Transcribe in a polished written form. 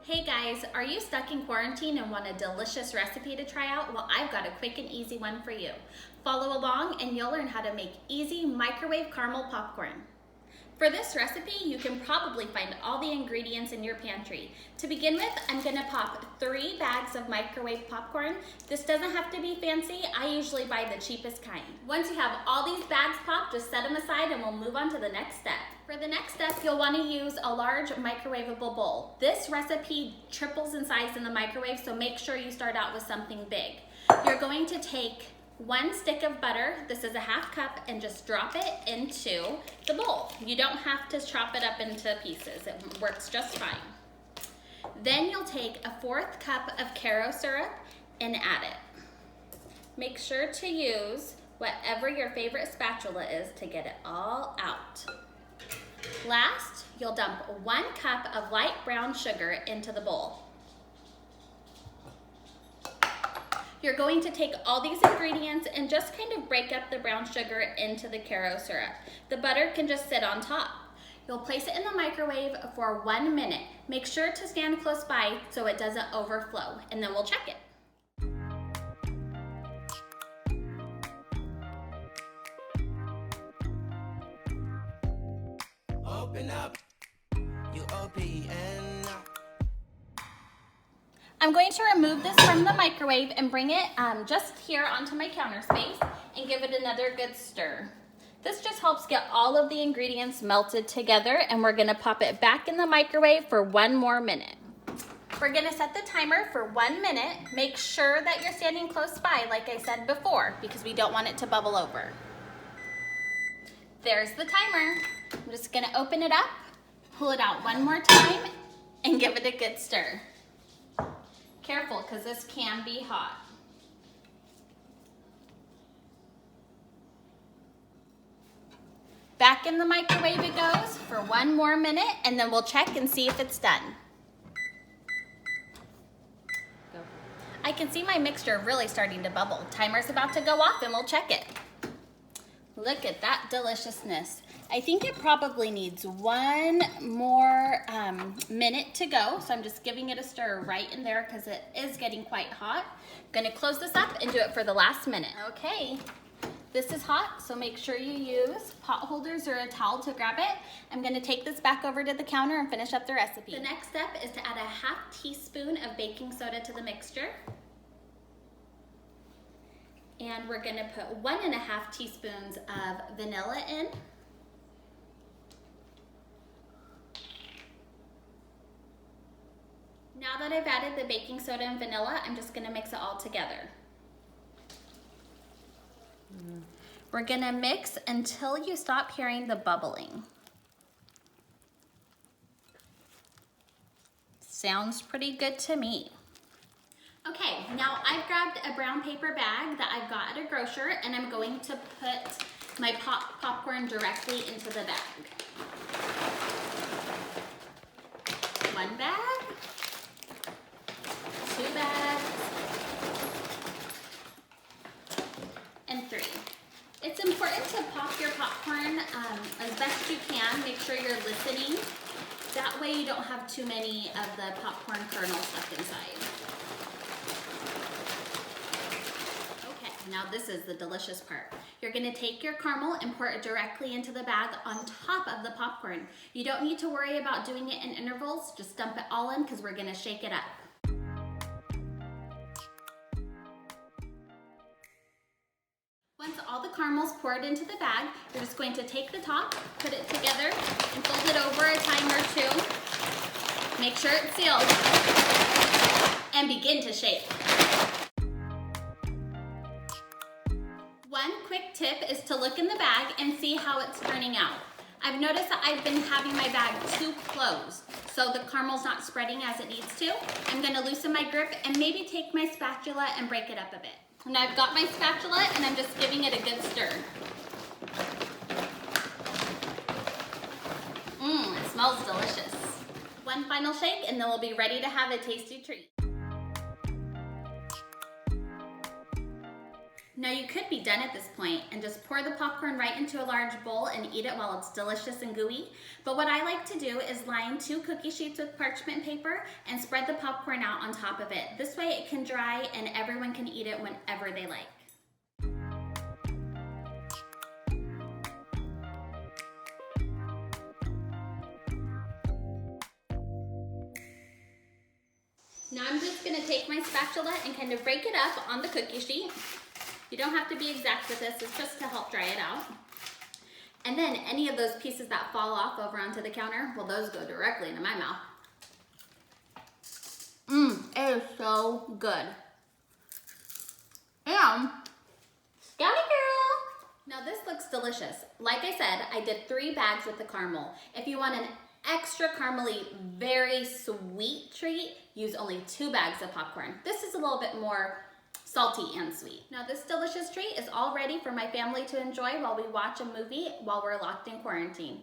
Hey guys, are you stuck in quarantine and want a delicious recipe to try out? Well, I've got a quick and easy one for you. Follow along and you'll learn how to make easy microwave caramel popcorn. For this recipe, you can probably find all the ingredients in your pantry. To begin with, I'm gonna pop 3 bags of microwave popcorn. This doesn't have to be fancy. I usually buy the cheapest kind. Once you have all these bags popped, just set them aside and we'll move on to the next step. For the next step, you'll want to use a large microwavable bowl. This recipe triples in size in the microwave, so make sure you start out with something big. You're going to take 1 stick of butter, this is a 1/2 cup, and just drop it into the bowl. You don't have to chop it up into pieces, it works just fine. Then you'll take a 1/4 cup of Karo syrup and add it. Make sure to use whatever your favorite spatula is to get it all out. Last, you'll dump 1 cup of light brown sugar into the bowl. You're going to take all these ingredients and just kind of break up the brown sugar into the Karo syrup. The butter can just sit on top. You'll place it in the microwave for 1 minute. Make sure to stand close by so it doesn't overflow, and then we'll check it. Open up, U-O-P-N. I'm going to remove this from the microwave and bring it just here onto my counter space and give it another good stir. This just helps get all of the ingredients melted together, and we're gonna pop it back in the microwave for 1 more minute. We're gonna set the timer for 1 minute. Make sure that you're standing close by, like I said before, because we don't want it to bubble over. There's the timer. I'm just gonna open it up, pull it out 1 more time, and give it a good stir. Careful, because this can be hot. Back in the microwave it goes for 1 more minute, and then we'll check and see if it's done. I can see my mixture really starting to bubble. Timer's about to go off and we'll check it. Look at that deliciousness. I think it probably needs 1 more minute to go, so I'm just giving it a stir right in there because it is getting quite hot. I'm gonna close this up and do it for the last minute. Okay, this is hot, so make sure you use pot holders or a towel to grab it. I'm gonna take this back over to the counter and finish up the recipe. The next step is to add a 1/2 teaspoon of baking soda to the mixture. And we're gonna put 1.5 teaspoons of vanilla in. Now that I've added the baking soda and vanilla, I'm just gonna mix it all together. We're gonna mix until you stop hearing the bubbling. Sounds pretty good to me. Okay, now I've grabbed a brown paper bag that I've got at a grocer, and I'm going to put my popcorn directly into the bag. 1 bag, 2 bags, and 3. It's important to pop your popcorn as best you can. Make sure you're listening. That way you don't have too many of the popcorn kernels stuck inside. Now this is the delicious part. You're gonna take your caramel and pour it directly into the bag on top of the popcorn. You don't need to worry about doing it in intervals. Just dump it all in because we're gonna shake it up. Once all the caramel's poured into the bag, you're just going to take the top, put it together, and fold it over a time or 2. Make sure it's sealed, and begin to shake. One quick tip is to look in the bag and see how it's turning out. I've noticed that I've been having my bag too closed, so the caramel's not spreading as it needs to. I'm gonna loosen my grip and maybe take my spatula and break it up a bit. And I've got my spatula and I'm just giving it a good stir. It smells delicious. 1 final shake and then we'll be ready to have a tasty treat. Now you could be done at this point and just pour the popcorn right into a large bowl and eat it while it's delicious and gooey. But what I like to do is line 2 cookie sheets with parchment paper and spread the popcorn out on top of it. This way it can dry and everyone can eat it whenever they like. Now I'm just going to take my spatula and kind of break it up on the cookie sheet. You don't have to be exact with this, it's just to help dry it out. And then any of those pieces that fall off over onto the counter, well, those go directly into my mouth. It is so good. And, Scouty girl! Now this looks delicious. Like I said, I did 3 bags with the caramel. If you want an extra caramely, very sweet treat, use only 2 bags of popcorn. This is a little bit more salty and sweet. Now this delicious treat is all ready for my family to enjoy while we watch a movie while we're locked in quarantine.